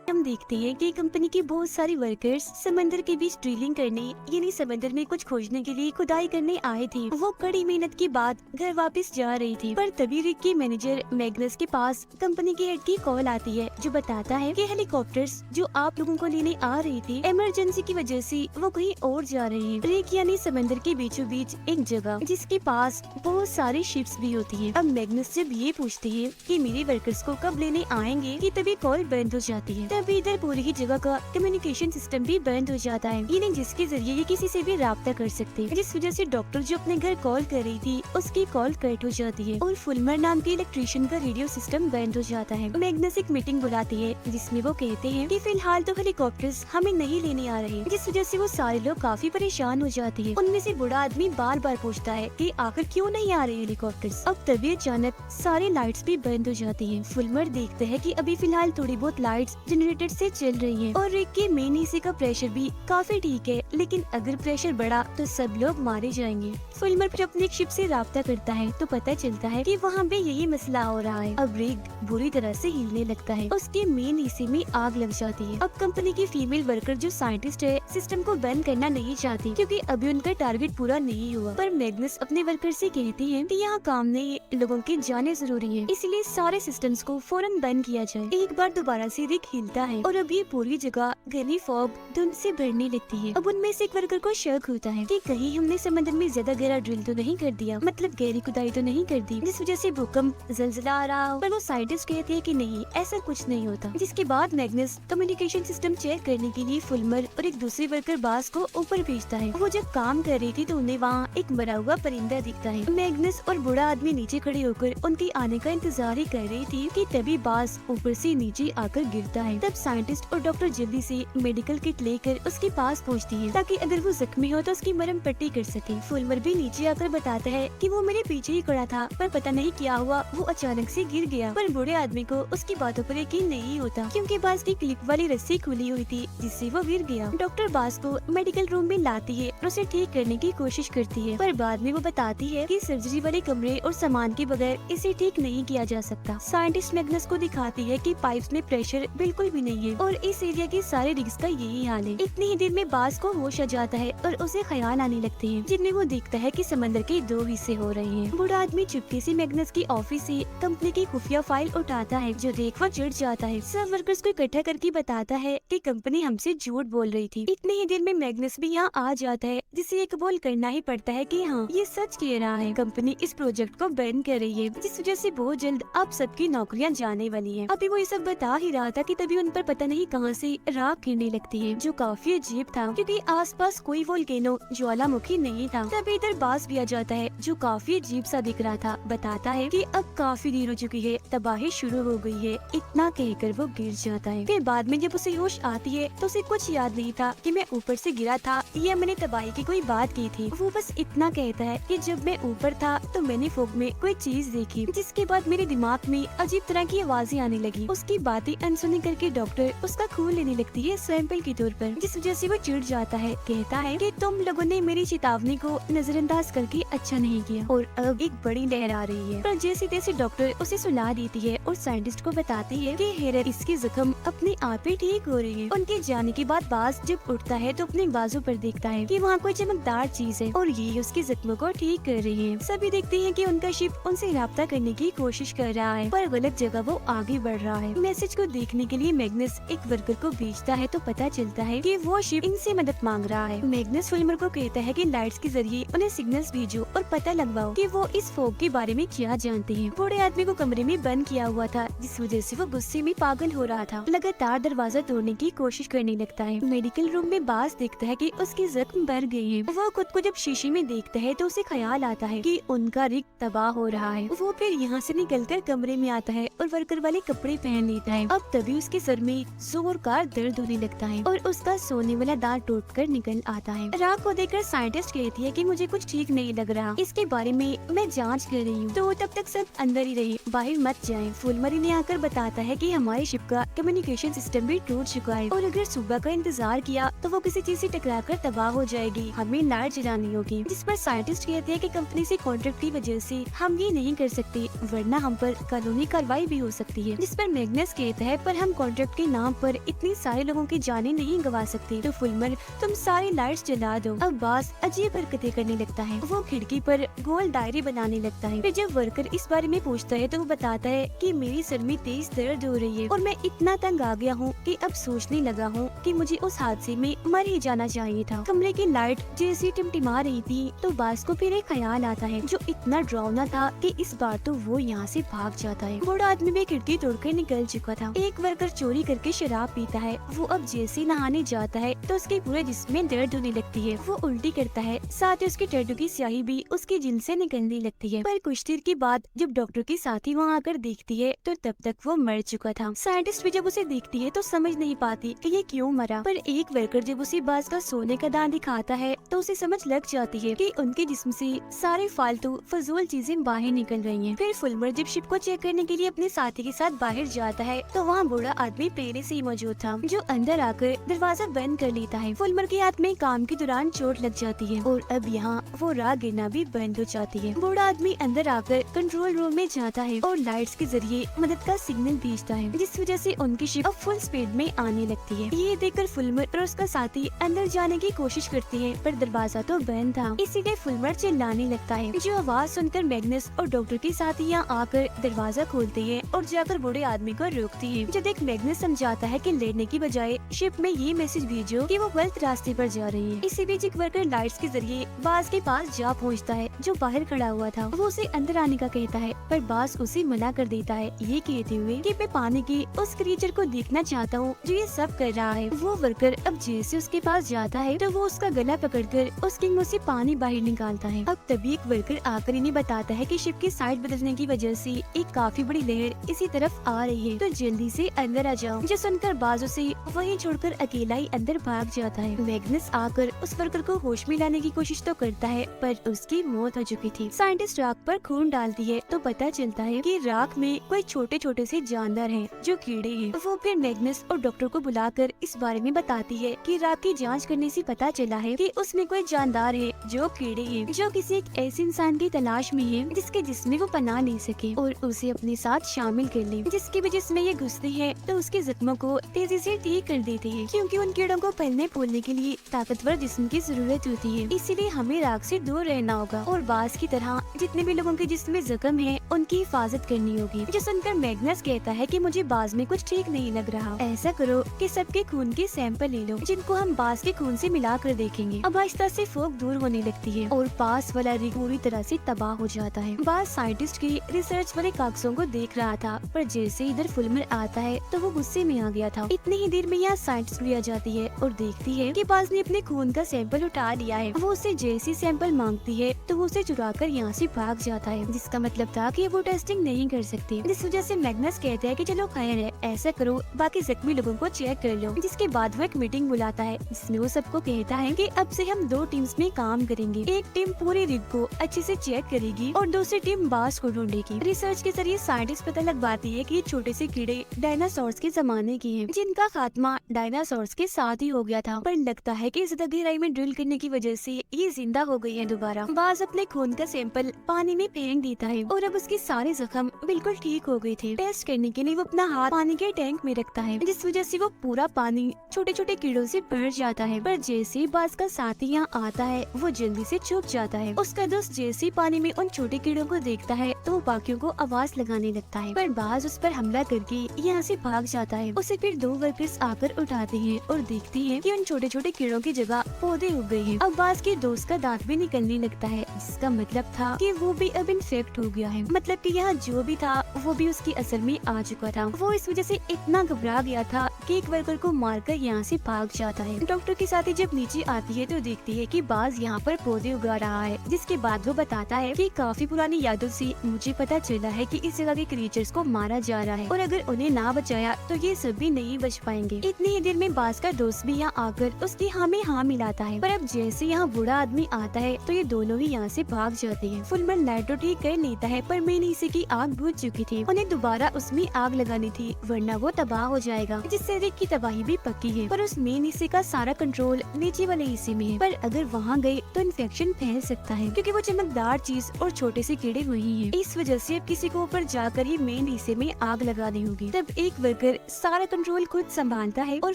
हम देखते हैं कि कंपनी के बहुत सारे वर्कर्स समंदर के बीच ड्रिलिंग करने यानी समंदर में कुछ खोजने के लिए खुदाई करने आए थे। वो कड़ी मेहनत के बाद घर वापस जा रही थी, पर तभी रिक के मैनेजर मैग्नस के पास कंपनी के हेड की कॉल आती है जो बताता है कि हेलीकॉप्टर्स जो आप लोगों को लेने आ रही थी इमरजेंसी की वजह से वो कहीं और जा रहे हैं। रिक यानी समंदर के बीचों बीच एक जगह जिसके पास बहुत सारी शिप्स भी होती है। अब मैग्नस जब ये पूछती है कि मेरे वर्कर्स को कब लेने आएंगे कि तभी कॉल बंद हो जाती है। तभी इधर पूरी ही जगह का कम्युनिकेशन सिस्टम भी बंद हो जाता है, यानी जिसके जरिए ये किसी से भी राब्ता कर सकते हैं, जिस वजह से डॉक्टर जो अपने घर कॉल कर रही थी उसकी कॉल कट हो जाती है और फुलमर नाम के इलेक्ट्रिशियन का रेडियो सिस्टम बंद हो जाता है। मैग्नस एक मीटिंग बुलाती है जिसमें वो कहते हैं कि फिलहाल तो हेलीकॉप्टर्स हमें नहीं लेने आ रहे, जिस वजह से वो सारे लोग काफी परेशान हो जाते हैं। उनमें से बूढ़ा आदमी बार बार पूछता है कि आखिर क्यों नहीं आ रहे हेलीकॉप्टर्स। अब तभी अचानक सारी लाइट्स भी बंद हो जाती है। फुलमर देखते है कि अभी फिलहाल थोड़ी बहुत लाइट्स जनरेटर से चल रही हैं और रिक के मेन हिस्से का प्रेशर भी काफी ठीक है, लेकिन अगर प्रेशर बढ़ा तो सब लोग मारे जाएंगे। फुलमर फिर अपनी एक शिप से राब्ता करता है तो पता चलता है कि वहाँ पे यही मसला हो रहा है। अब रिक बुरी तरह से हिलने लगता है, उसके मेन हिस्से में आग लग जाती है। अब कंपनी की फीमेल वर्कर जो साइंटिस्ट है सिस्टम को बंद करना नहीं चाहती क्योंकि अभी उनका टारगेट पूरा नहीं हुआ, पर मैग्नस अपने वर्कर से कहती है कि यहाँ काम नहीं, लोगों के जाने जरूरी है, इसलिए सारे सिस्टम्स को फौरन बंद किया जाए। एक बार दोबारा से रिक हिलता है और अब ये पूरी जगह घनी फॉग धुंध से भरने लगती है। अब उनमें से एक वर्कर को शक होता है कि कहीं हमने समंदर में ज्यादा गहरा ड्रिल तो नहीं कर दिया, मतलब गहरी खुदाई तो नहीं कर दी जिस वजह से भूकंप जलजला आ रहा हो। पर वो साइंटिस्ट कहते हैं कि नहीं, ऐसा कुछ नहीं होता। जिसके बाद मैग्नस कम्युनिकेशन सिस्टम चेक करने के लिए फुलमर और एक दूसरे वर्कर बास को ऊपर भेजता है। वो जब काम कर रही थी तो उन्हें वहाँ एक मरा हुआ परिंदा दिखता है। मैग्नस और बूढ़ा आदमी नीचे खड़े होकर उनके आने का इंतजार ही कर रही थी कि तभी बास ऊपर से नीचे आकर गिरता है। तब साइंटिस्ट और डॉक्टर जल्दी से मेडिकल किट लेकर उसके पास पहुंचती है ताकि अगर वो जख्मी हो तो उसकी मरहम पट्टी कर सके। फुलमर भी नीचे आकर बताता है कि वो मेरे पीछे ही खड़ा था, पर पता नहीं क्या हुआ वो अचानक से गिर गया। पर बूढ़े आदमी को उसकी बातों पर यकीन नहीं होता क्योंकि बास की क्लिप वाली रस्सी खुली हुई थी जिससे वो गिर गया। डॉक्टर बास को मेडिकल रूम में लाती है और उसे ठीक करने की कोशिश करती है, पर बाद में वो बताती है कि सर्जरी वाले कमरे और सामान के बगैर इसे ठीक नहीं किया जा सकता। साइंटिस्ट मैग्नस को दिखाती है कि पाइप्स में प्रेशर बिल्कुल भी नहीं है और इस एरिया के सारे रिग्स का यही हाल है। इतनी ही देर में बास को होश आ जाता है और उसे ख्याल आने लगते हैं जिनमें वो देखता है कि समंदर के दो हिस्से हो रहे हैं। बूढ़ा आदमी चुपके से मैग्नस की ऑफिस से कंपनी की खुफिया फाइल उठाता है जो देख वो चिढ़ जाता है। सब वर्कर्स को इकट्ठा करके बताता है कि कंपनी हमसे झूठ बोल रही थी। इतनी ही देर में मैग्नस भी यहाँ आ जाता है जिसे ये कबूल करना ही पड़ता है कि हाँ ये सच कह रहा है, कंपनी इस प्रोजेक्ट को बंद कर रही है जिस वजह से बहुत जल्द आप सबकी नौकरियाँ जाने वाली है। अभी वो ये सब बता ही रहा था कि तभी उन पर पता नहीं कहां से राख गिरने लगती है जो काफी अजीब था क्योंकि आसपास कोई वोल्केनो ज्वालामुखी नहीं था। तभी इधर बास भी आ जाता है जो काफी अजीब सा दिख रहा था, बताता है कि अब काफी देर हो चुकी है, तबाही शुरू हो गई है। इतना कहकर वो गिर जाता है। फिर बाद में जब उसे होश आती है तो उसे कुछ याद नहीं था कि मैं ऊपर से गिरा था या मैंने तबाही की कोई बात की थी। वो बस इतना कहता है कि जब मैं ऊपर था तो मैंने फोग में कोई चीज देखी, जिसके बाद मेरे दिमाग में अजीब तरह की आवाजें आने लगी। उसकी बातें अनसुनी करके डॉक्टर उसका खून लेने लगती है सैंपल के तौर पर, जिस वजह से वो चिढ़ जाता है। कहता है कि तुम लोगों ने मेरी चेतावनी को नजरअंदाज करके अच्छा नहीं किया और अब एक बड़ी लहर आ रही है। पर जैसे तैसे डॉक्टर उसे सुला देती है और साइंटिस्ट को बताती है कि हेरत इसके जख्म अपने आप ही ठीक हो रही है। उनके जाने के बाद बास जब उठता है तो अपने बाजू पर देखता है कि वहाँ कोई चमकदार चीज है और ये उसके जख्मों को ठीक कर रही है। सभी देखते हैं कि उनका शिप उनसे राब्ता करने की कोशिश कर रहा है, पर गलत जगह वो आगे बढ़ रहा है। मैसेज को देखने के लिए मैग्नस एक वर्कर को भेजता है तो पता चलता है कि वो शिप इनसे मदद मांग रहा है। मैग्नस फुलमर को कहता है कि लाइट्स के जरिए उन्हें सिग्नल्स भेजो और पता लगवाओ कि वो इस फोग के बारे में क्या जानते हैं। बूढ़े आदमी को कमरे में बंद किया हुआ था जिस वजह से वो गुस्से में पागल हो रहा था, लगातार दरवाजा तोड़ने की कोशिश करने लगता है। मेडिकल रूम में बास देखता है कि उसके जख्म भर गए हैं। वो खुद को जब शीशे में देखता है तो उसे ख्याल आता है कि उनका रिग तबाह हो रहा है। वो फिर यहाँ से निकलकर कमरे में आता है और वर्कर वाले कपड़े पहन लेता है। अब तभी उसके सर में जोरदार दर्द होने लगता है और उसका सोने वाला दांत टूटकर निकल आता है। राग को देखकर साइंटिस्ट कहती है कि मुझे कुछ ठीक नहीं लग रहा, इसके बारे में मैं जांच कर रही हूँ, तो तब तक सब अंदर ही रहिए, बाहर मत जाएं। फुलमरी ने आकर बताता है कि हमारे शिप का कम्युनिकेशन सिस्टम भी टूट चुका है और अगर सुबह का इंतजार किया तो वो किसी चीज से टकराकर तबाह हो जाएगी, हमें लाइट जलानी होगी। जिस पर साइंटिस्ट कहते हैं कि कंपनी से कॉन्ट्रैक्ट की वजह से हम ये नहीं कर सकते, वरना हम पर कानूनी कार्रवाई भी हो सकती है। जिस पर मैग्नस कहता है पर हम कॉन्ट्रैक्ट के नाम पर इतनी सारे लोगों की जानें नहीं गवा सकते। तो फुलमर तुम सारी लाइट्स जला दो। अब बास अजीब हरकतें करने लगता है, वो खिड़की पर गोल दायरे बनाने लगता है। फिर जब वर्कर इस बारे में पूछता है तो वो बताता है कि मेरी सर में तेज दर्द हो रही है और मैं इतना तंग आ गया हूँ कि अब सोचने लगा हूँ कि मुझे उस हादसे में मर ही जाना चाहिए था। कमरे की लाइट जैसी टिमटिमा रही थी तो बास को फिर एक ख्याल आता है जो इतना डरावना था कि इस बार तो वो यहाँ से भाग जाता है। बूढ़ा आदमी भी खिड़की तोड़कर निकल चुका था। एक वर्कर चोरी करके शराब पीता है, वो अब जैसे नहाने जाता है तो उसके पूरे जिस्म में दर्द होने लगती है, वो उल्टी करता है, साथ ही उसके टैटू की स्याही भी उसके जिल्द से निकलने लगती है। पर कुछ देर के बाद जब डॉक्टर की साथी वहाँ आकर देखती है तो तब तक वो मर चुका था। साइंटिस्ट भी जब उसे देखती है तो समझ नहीं पाती कि ये क्यों मरा, पर एक वर्कर जब उसे बाज का सोने का दांत दिखाता है तो उसे समझ लग जाती है कि उनके जिस्म से सारे फालतू फजूल चीजें बाहर निकल रही हैं। फिर फुलमर जब शिप को चेक करने के लिए अपने साथी के साथ बाहर जाता है तो वहाँ बूढ़ा आदमी पहले से ही मौजूद था, जो अंदर आकर दरवाजा बंद कर लेता है। फुलमर के हाथ में काम के दौरान चोट लग जाती है और अब यहाँ वो राह गिरना भी बंद हो जाती है। बूढ़ा आदमी अंदर आकर कंट्रोल रूम में जाता है और लाइट्स के जरिए मदद का सिग्नल भेजता है, जिस वजह से उनकी शिप अब फुल स्पीड में आने लगती है। ये देखकर फुलमर और उसका साथी अंदर जाने की कोशिश करते हैं पर दरवाजा तो बंद था, इसीलिए फुलमर चिल्लाने लगता है। जो आवाज सुनकर मैग्नस और डॉक्टर के साथी यहाँ आकर दरवाजा खोलते हैं और जाकर बूढ़े आदमी को रोकती है। जो देख मैग्नस समझाता है कि लड़ने की बजाय शिप में ये मैसेज भेजो कि वो गलत रास्ते पर जा रही है। इसी बीच एक वर्कर लाइट्स के जरिए बास के पास जा पहुँचता है जो बाहर खड़ा हुआ था। वो उसे अंदर आने का कहता है पर बास उसे मना कर देता है, ये कहते हुए कि मैं पानी की उस क्रीचर को देखना चाहता हूँ जो ये सब कर रहा है। वो वर्कर अब जैसे उसके पास जाता है तो वो उसका गला पकड़कर उसके मुंह से पानी बाहर निकालता है। अब तभी एक वर्कर आकर इन्हें बताता है कि शिप की साइड बदलने की वजह से एक काफी बड़ी लहर इसी तरफ आ रही है, तो जल्दी से अंदर आ जाओ। जो सुनकर बाजू से वहीं छोड़कर अकेला ही अंदर भाग जाता है। मैग्नस आकर उस वर्कर को होश में लाने की कोशिश तो करता है पर उसकी मौत हो चुकी थी। साइंटिस्ट राख पर खून डालती है तो पता चलता है कि राख में कोई छोटे छोटे से जानवर हैं जो कीड़े हैं। वो फिर मैग्नस और डॉक्टर को बुलाकर इस बारे में बताती है कि राख की जांच करने से पता चला है कि उसमें कोई जानदार है जो कीड़े हैं, जो किसी एक ऐसे इंसान की तलाश में है जिसके जिस्म में वो पनाह ले सके और उसे अपने साथ शामिल कर ले, जिसकी वजह से ये घुसते हैं तो उसके जख्मों को तेजी से ठीक कर देते हैं, क्योंकि उन कीड़ों को पलने फूलने के लिए ताकतवर जिस्म की जरूरत होती है। इसीलिए हमें राख से दूर रहना होगा और बास की तरह जितने भी लोगों के जिस्म में जख्म है उनकी हिफाजत करनी होगी। जो सुनकर मैग्नस कहता है कि मुझे बाज में कुछ ठीक नहीं लग रहा, ऐसा करो कि सबके खून के सैंपल ले लो जिनको हम बास के खून से मिला कर देखेंगे। अब आहिस्ता से फोक दूर होने लगती है और पास वाला रिग पूरी तरह से तबाह हो जाता है। बास साइंटिस्ट की रिसर्च वाले कागजों को देख रहा था पर जैसे इधर फुलमर आता है तो वो गुस्से में आ गया था। इतनी ही देर में यहाँ साइंटिस्ट भी आ जाती है और देखती है कि बास ने अपने खून का सैंपल उठा लिया है। वो उससे जैसी सैंपल मांगती है तो वो उसे चुरा कर यहाँ से भाग जाता है, जिसका मतलब था कि वो टेस्टिंग नहीं कर सकती। जिस वजह से मैग्नस कहता है कि चलो खैर है, ऐसा करो बाकी जख्मी लोगों को चेक कर लो। जिसके बाद वो एक मीटिंग बुलाता है जिसमें वो सबको कहता है कि अब से हम 2 टीम्स में काम करेंगे। एक टीम पूरी रिग को अच्छे से चेक करेगी और दूसरी टीम बास को ढूंढेगी। रिसर्च के जरिए साइंटिस्ट पता लगवाती है कि ये छोटे से कीड़े डायनासोर्स के जमाने के हैं, जिनका खात्मा डायनासोर्स के साथ ही हो गया था, पर लगता है कि ज्यादा गहराई में ड्रिल करने की वजह से ये जिंदा हो गई है दोबारा। बास अपने खून का सैंपल पानी में फेंक देता है और अब उसके सारे जख्म बिल्कुल ठीक हो गए थे। टेस्ट करने के लिए वो अपना हाथ पानी के टैंक में रखता है, जिस वजह से वो पूरा पानी छोटे छोटे कीड़ों से भर जाता है। पर जैसे बास का साथी यहाँ आता है वो जल्दी से छुप जाता है। उसका दोस्त जैसे पानी में उन छोटे कीड़ों को देखता है तो वो बाकियों को आवाज लगाने लगता है, पर बास उस पर हमला करके यहाँ से भाग जाता है। उसे फिर 2 वर्कर्स आकर उठाते हैं और देखती हैं कि उन छोटे छोटे कीड़ों की जगह पौधे उग गए हैं। अब बास के दोस्त का दांत भी निकलने लगता है, जिसका मतलब था कि वो भी अब इन्फेक्ट हो गया है, मतलब कि यहाँ जो भी था वो भी उसकी असर में आ चुका था। वो इस वजह से इतना घबरा गया था कि एक वर्कर को मारकर यहाँ से भाग जाता है। डॉक्टर के साथ ही जब नीचे आती है तो देखती है कि बाज यहाँ पर पौधे उगा रहा है, जिसके बाद वो बताता है कि काफी पुरानी यादों से मुझे पता चला है कि इस जगह के क्रीचर्स को मारा जा रहा है और अगर उन्हें ना बचाया तो ये सभी नहीं बच पाएंगे। जाएंगे। इतनी ही देर में बास का दोस्त भी यहाँ आकर उसकी हाँ में हाँ मिलाता है, पर अब जैसे यहाँ बूढ़ा आदमी आता है तो ये दोनों ही यहाँ से भाग जाते हैं। फुलमर लाइट तो ठीक कर लेता है, पर मेन हिस्से की आग बुझ चुकी थी। उन्हें दोबारा उसमें आग लगानी थी, वरना वो तबाह हो जाएगा, जिससे रिक की तबाही भी पक्की है। पर उस मेन हिस्से का सारा कंट्रोल नीचे वाले हिस्से में है, पर अगर वहाँ गए तो इन्फेक्शन फैल सकता है, क्योंकि वो चमकदार चीज और छोटे से कीड़े वही हैं। इस वजह से अब किसी को ऊपर जाकर ही मेन हिस्से में आग लगानी होगी। तब एक वर्कर सारा कंट्रोल खुद संभालता है और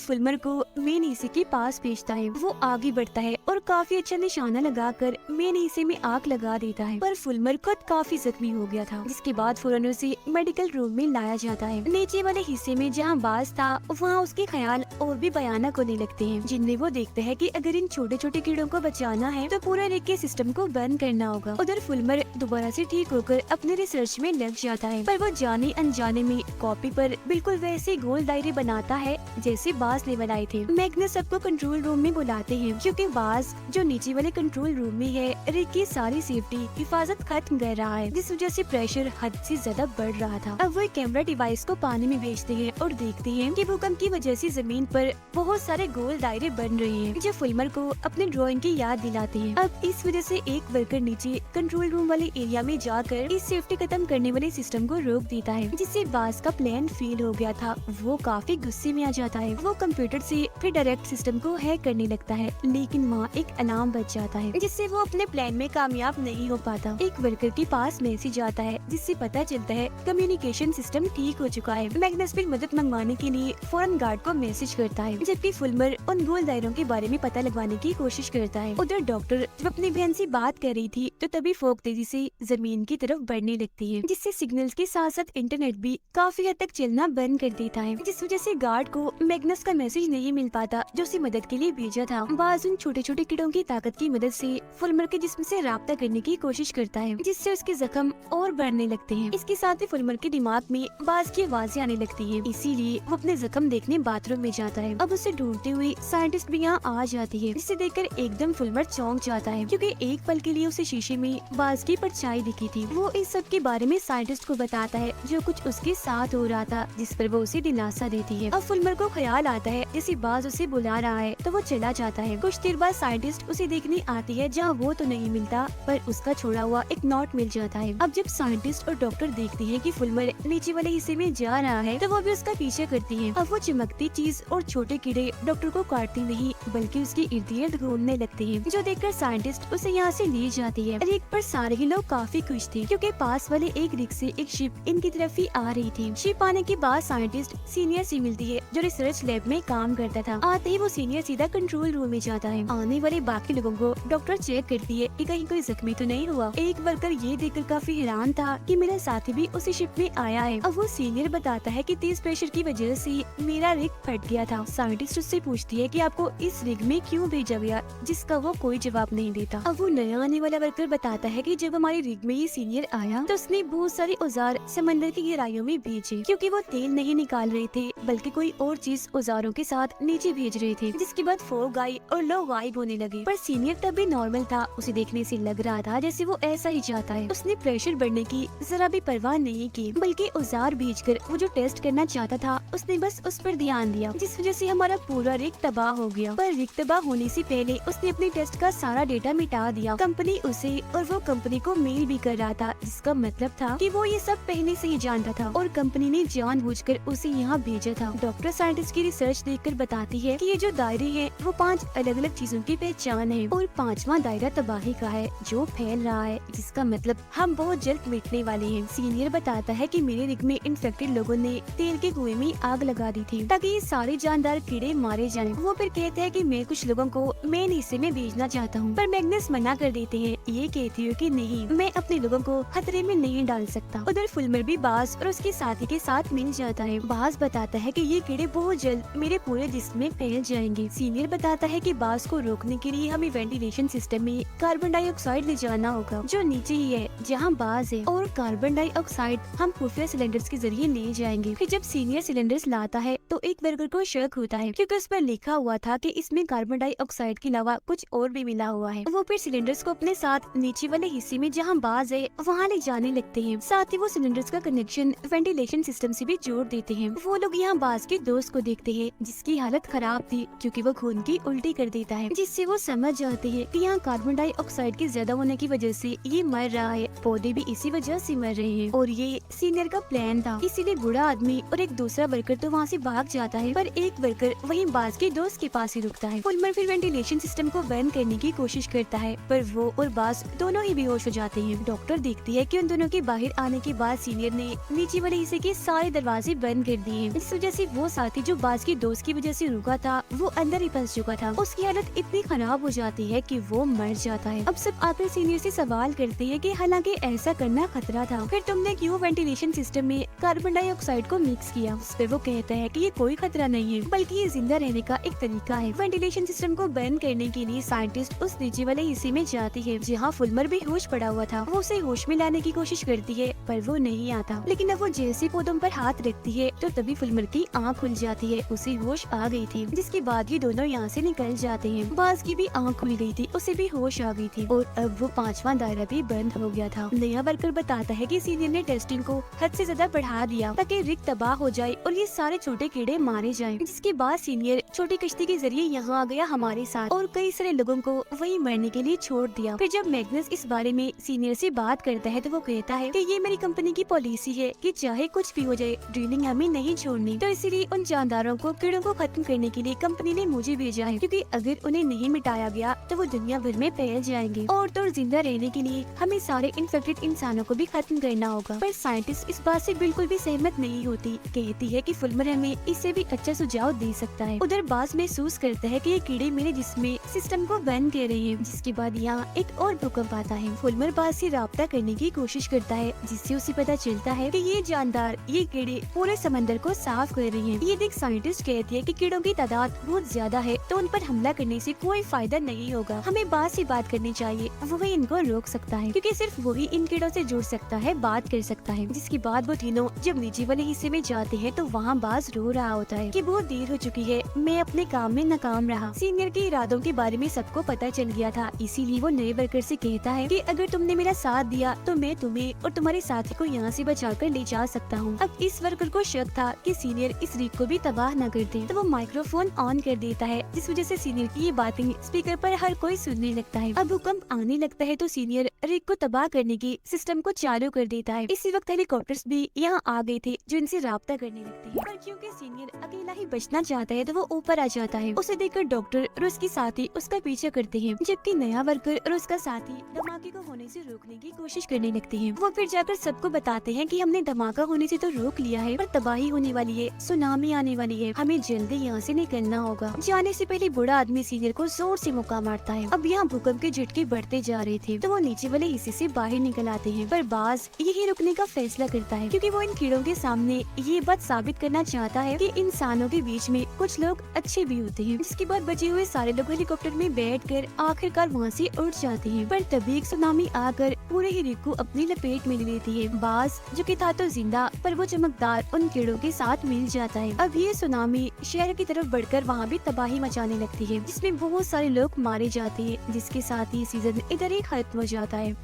फुलमर को मेन हिस्से के पास भेजता है। वो आगे बढ़ता है और काफी अच्छा निशाना लगाकर मेन हिस्से में आग लगा देता है, पर फुलमर खुद काफी जख्मी हो गया था, जिसके बाद फौरन उसे मेडिकल रूम में लाया जाता है। नीचे वाले हिस्से में जहाँ बास था वहाँ उसके ख्याल और भी भयानक होने लगते हैं, जिनमें वो देखता है कि अगर इन छोटे छोटे कीड़ों को बचाना है तो पूरे रिक के सिस्टम को बंद करना होगा। उधर फुलमर दोबारा से ठीक होकर अपने रिसर्च में लग जाता है, पर वो जाने अनजाने में कॉपी पर बिल्कुल वैसे गोल दायरे बनाता है जैसे बास ने बनाए थे। मैग्नस सबको कंट्रोल रूम में बुलाते हैं, क्योंकि बास जो नीचे वाले कंट्रोल रूम में है रिक की सारी सेफ्टी हिफाजत खत्म कर रहा है, जिस वजह से प्रेशर हद से ज्यादा बढ़ रहा था। अब वो कैमरा डिवाइस को पानी में भेजते हैं और देखते हैं कि भूकंप की वजह से जमीन पर बहुत सारे गोल दायरे बन रहे हैं, जो फुलमर को अपने ड्राइंग की याद दिलाते हैं। अब इस वजह से एक वर्कर नीचे कंट्रोल रूम वाले एरिया में जाकर इस सेफ्टी खत्म करने वाले सिस्टम को रोक देता है, जिससे बास का प्लान फेल हो गया था। वो काफी गुस्से में आ जाता है। वो कंप्यूटर से फिर डायरेक्ट सिस्टम को हैक करने लगता है, लेकिन वहाँ एक अलार्म बच जाता है, जिससे वो अपने प्लान में कामयाब नहीं हो पाता। एक वर्कर के पास मैसेज आता है, जिससे पता चलता है कम्युनिकेशन सिस्टम ठीक हो चुका है। मैग्नस फिर मदद मंगवाने के लिए फौरन गार्ड को मैसेज करता है, जबकि फुलमर उन गोल दायरों के बारे में पता लगवाने की कोशिश करता है। उधर डॉक्टर जब अपनी बहन से बात कर रही थी तो तभी फोक तेजी से जमीन की तरफ बढ़ने लगती है, जिससे सिग्नल्स के साथ साथ इंटरनेट भी काफी हद तक चलना बंद कर देता है, जिस वजह से गार्ड को मैग्नस का मैसेज नहीं मिल पाता जो उसे मदद के लिए भेजा था। बाज उन छोटे छोटे कीड़ों की ताकत की मदद से फुलमर के जिस्म से राब्ता करने की कोशिश करता है, जिससे उसके जख्म और बढ़ने लगते हैं। इसके साथ ही फुलमर के दिमाग में बाज की आवाजें आने लगती है, इसीलिए वो अपने जख्म देखने बाथरूम में जाता है। अब उसे ढूंढते हुए साइंटिस्ट भी यहाँ आ जाती है, जिसे देखकर एकदम फुलमर चौंक जाता है, क्योंकि एक पल के लिए उसे शीशे में बाज की परछाई दिखी थी। वो इस सब के बारे में साइंटिस्ट को बताता है जो कुछ उसके साथ हो रहा था, जिस पर वो उसे दिलासा देती है। अब फुलमर को ख्याल आता है जैसे बाज उसे बुला रहा है, तो वो चला जाता है। कुछ देर बाद साइंटिस्ट उसे देखने आती है, जहाँ वो तो नहीं मिलता पर उसका छोड़ा हुआ एक नोट मिल जाता है। अब जब साइंटिस्ट और डॉक्टर देखते हैं कि फुलमर नीचे वाले हिस्से में जा रहा है, तो वो भी उसका पीछे करती है। अब वो चमकती चीज और छोटे कीड़े डॉक्टर को काटती नहीं बल्कि उसके इर्द गिर्द घूमने लगते हैं, जो देखकर साइंटिस्ट उसे यहाँ से ले जाती है। रिक पर सारे ही लोग काफी खुश थे, क्योंकि पास वाले एक रिक से एक शिप इनकी तरफ ही आ रही थी। शिप आने के बाद साइंटिस्ट सीनियर से मिलती है, जो रिसर्च लैब में काम करता था। आते ही वो सीनियर सीधा कंट्रोल रूम में जाता है। आने वाले बाकी लोगों को डॉक्टर चेक करती है कि कहीं कोई जख्मी तो नहीं हुआ। एक वर्कर ये देखकर काफी हैरान था कि मेरा साथी भी उसी शिप में आया है। अब वो सीनियर बताता है कि तेज प्रेशर की वजह से मेरा रिग फट गया था। साइंटिस्ट उससे पूछती है कि आपको इस रिग में क्यों भेजा गया, जिसका वो कोई जवाब नहीं देता। अब वो नया आने वाला वर्कर बताता है कि जब हमारी रिग में ये सीनियर आया तो उसने बहुत सारे औजार समंदर की गहराइयों में भेजे, क्योंकि वो तेल नहीं निकाल रहे थे बल्कि कोई और चीज औजारों के साथ नीचे भेज रहे थे, जिसके बाद फॉग आई और लोग गायब होने लगे। पर सीनियर तब भी नॉर्मल था, उसे देखने से लग रहा था जैसे वो ऐसा ही चाहता है। उसने प्रेशर बढ़ने की जरा भी परवाह नहीं की, बल्कि औजार भेजकर वो जो टेस्ट करना चाहता था उसने बस उस पर ध्यान दिया, जिस वजह से हमारा पूरा रिग तबाह हो गया। पर रिग तबाह होने से पहले उसने अपने टेस्ट का सारा डेटा मिटा दिया। कंपनी उसे और वो कंपनी को मेल भी कर रहा था, जिसका मतलब था कि वो ये सब पहले से ही जानता था और कंपनी ने जानबूझकर उसे यहाँ भेजा था। डॉक्टर साइंटिस्ट की रिसर्च देखकर बताती है कि ये जो दायरे हैं वो 5 अलग अलग चीजों की पहचान है, और 5वां दायरा तबाही का है जो फैल रहा है, जिसका मतलब हम बहुत जल्द मिटने वाले हैं। सीनियर बताता है कि मेरे रिग में इन्फेक्टेड लोगों ने तेल के कुएं में आग लगा दी थी ताकि ये सारे जानदार कीड़े मारे जाएं। वो फिर कहते हैं कि मैं कुछ लोगों को मेन हिस्से में भेजना चाहता हूँ, पर मैग्नस मना कर देते हैं। ये कहती है कि नहीं, मैं अपने लोगों को खतरे में नहीं डाल सकता। उधर फुलमर भी बाज और उसके साथी के साथ मिल जाता है। बाज बताता है कि ये कीड़े बहुत जल्द मेरे पूरे जिस्म में फैल जाएंगे। सीनियर बताता है कि बाज को रोकने के लिए हमें वेंटिलेशन सिस्टम में कार्बन डाइऑक्साइड ले जाना होगा, जो नीचे ही है जहाँ बाज है, और कार्बन डाइऑक्साइड हम खुफिया सिलेंडर्स के जरिए ले जाएंगे। फिर जब सीनियर सिलेंडर्स लाता है तो तो एक वर्कर को शक होता है क्योंकि उस पर लिखा हुआ था कि इसमें कार्बन डाइऑक्साइड के अलावा कुछ और भी मिला हुआ है। वो फिर सिलेंडर्स को अपने साथ नीचे वाले हिस्से में जहाँ बाज है वहाँ ले जाने लगते हैं। साथ ही वो सिलेंडर्स का कनेक्शन वेंटिलेशन सिस्टम से भी जोड़ देते हैं। वो लोग यहाँ बाज के दोस्त को देखते हैं जिसकी हालत खराब थी क्योंकि वो खून की उल्टी कर देता है, जिससे वो समझ जाते हैं कि यहाँ कार्बन डाइऑक्साइड की ज्यादा होने की वजह से ये मर रहा है, पौधे भी इसी वजह से मर रहे हैं और ये सीनियर का प्लान था। इसीलिए बूढ़ा आदमी और एक दूसरा वर्कर तो वहाँ से भाग जाता है, पर एक वर्कर वहीं बाज के दोस्त के पास ही रुकता है। फुलमर फिर वेंटिलेशन सिस्टम को बंद करने की कोशिश करता है, पर वो और बाज दोनों ही बेहोश हो जाते हैं। डॉक्टर देखती है कि उन दोनों के बाहर आने के बाद सीनियर ने नीचे वाले हिस्से के सारे दरवाजे बंद कर दिए। इस वजह से वो साथी जो बाज के दोस्त की वजह से रुका था वो अंदर ही फंस चुका था। उसकी हालत इतनी खराब हो जाती है कि वो मर जाता है। अब सब आकर सीनियर से सवाल करते हैं कि हालांकि ऐसा करना खतरा था, फिर तुमने क्यों वेंटिलेशन सिस्टम में कार्बन डाइऑक्साइड को मिक्स किया? उस पर वो कहता है कि ये कोई खतरा नहीं है, बल्कि ये जिंदा रहने का एक तरीका है। वेंटिलेशन सिस्टम को बंद करने के लिए साइंटिस्ट उस नीचे वाले हिस्से में जाती है जहाँ फुलमर भी होश पड़ा हुआ था। वो उसे होश में लाने की कोशिश करती है पर वो नहीं आता, लेकिन अब वो जैसे पौधों पर हाथ रखती है तो तभी फुलमर की आँख खुल जाती है। उसे होश आ गई थी, जिसके बाद ये दोनों यहाँ से निकल जाते हैं। बाज की भी आँख खुल गई थी, उसे भी होश आ गई थी और अब वो 5वां दायरा भी बंद हो गया था। नया वर्कर बताता है कि सीनियर ने टेस्टिंग को हद से ज्यादा बढ़ा दिया ताकि रिक तबाह हो जाए और ये सारे छोटे कीड़े मारे जाएं। जिसके बाद सीनियर छोटी कश्ती के जरिए यहाँ आ गया हमारे साथ और कई सारे लोगों को वही मरने के लिए छोड़ दिया। फिर जब मैग्नस इस बारे में सीनियर से बात करता है तो वो कहता है कि ये मेरी कंपनी की पॉलिसी है कि चाहे कुछ भी हो जाए ड्रिलिंग हमें नहीं छोड़नी, तो इसीलिए उन जानदारों को कीड़ों को खत्म करने के लिए कंपनी ने मुझे भेजा है, क्योंकि अगर उन्हें नहीं मिटाया गया तो वो दुनिया भर में फैल जाएंगे और तो जिंदा रहने के लिए हमें सारे इन्फेक्टेड इंसानों को भी खत्म करना होगा। पर साइंटिस्ट इस बात से बिल्कुल भी सहमत नहीं होती, कहती है कि फुलमर हमें इससे भी अच्छा सुझाव दे सकता है। उधर बास महसूस करता है कि ये कीड़े मेरे जिस्म सिस्टम को बंद कर रहे हैं। जिसके बाद यहाँ एक और भूकंप आता है। फुलमर बास से राब्ता करने की कोशिश करता है, जिससे उसे पता चलता है कि ये जानदार ये कीड़े पूरे समंदर को साफ कर रही हैं। ये देख साइंटिस्ट कहती है कि कीड़ों की तादाद बहुत ज्यादा है तो उन पर हमला करने से कोई फायदा नहीं होगा, हमें बात से बात करनी चाहिए, वही इनको रोक सकता है क्योंकि सिर्फ वही इन कीड़ों से जुड़ सकता है, बात कर सकता है। जिसके बाद वो तीनों जब नीचे वाले हिस्से में जाते हैं तो वहाँ बाज रो रहा होता है कि बहुत देर हो चुकी है, मैं अपने काम में नाकाम रहा। सीनियर के इरादों के बारे में सबको पता चल गया था, इसीलिए वो नए वर्कर से कहता है कि अगर तुमने मेरा साथ दिया तो मैं तुम्हें और तुम्हारे साथी को यहाँ से बचाकर ले जा सकता हूँ। अब इस वर्कर को शक था कि सीनियर इस रीक को भी तबाह न कर दे, तो वो माइक्रोफोन ऑन कर देता है, जिस वजह से सीनियर की ये बातें स्पीकर पर हर कोई सुनने लगता है। अब भूकंप आने लगता है तो सीनियर रिक को तबाह करने की सिस्टम को चालू कर देता है। इसी वक्त हेलीकॉप्टर्स भी यहाँ आ गए थे जो इनसे राब्ता करने लगते हैं, पर क्योंकि सीनियर अकेला ही बचना चाहता है तो वो ऊपर आ जाता है। उसे देखकर डॉक्टर और उसकी साथी उसका पीछा करते हैं, जबकि नया वर्कर और उसका साथी धमाके को होने से रोकने की कोशिश करने लगते हैं। वो फिर जाकर सबको बताते हैं कि हमने धमाका होने से तो रोक लिया है, पर तबाही होने वाली है, सुनामी आने वाली है, हमें जल्दी यहाँ से निकलना होगा। जाने से पहले बूढ़ा आदमी सीनियर को जोर से मुक्का मारता है। अब यहाँ भूकंप के झटके बढ़ते जा रहे थे तो वो नीचे वाले हिस्से से बाहर निकल आते हैं, पर बाज यही रुकने का फैसला करता है क्योंकि वो इन कीड़ों के सामने ये बात साबित करना चाहता है कि इंसानों के बीच में कुछ लोग अच्छे भी होते हैं। इसके बाद बचे हुए सारे लोग हेलीकॉप्टर में बैठकर आखिरकार वहाँ से उड़ जाते हैं, पर तभी एक सुनामी आकर पूरे ही रिक को अपनी लपेट में ले लेती है। बाज जो कि था तो जिंदा, पर वो चमकदार उन कीड़ों के साथ मिल जाता है। अब ये सुनामी शहर की तरफ बढ़कर वहाँ भी तबाही मचाने लगती है, जिसमें बहुत सारे लोग मारे जाते हैं, जिसके साथ ही सीजन इधर ही खत्म हो जाता है।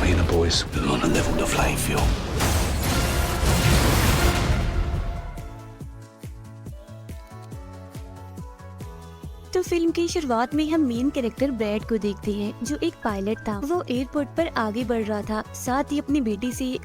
Me and the boys will on a level the playing field. तो फिल्म की शुरुआत में हम मेन कैरेक्टर ब्रैड को देखते हैं, जो एक पायलट था। वो एयरपोर्ट पर आगे बढ़ रहा था, साथ ही अपनी बेटी से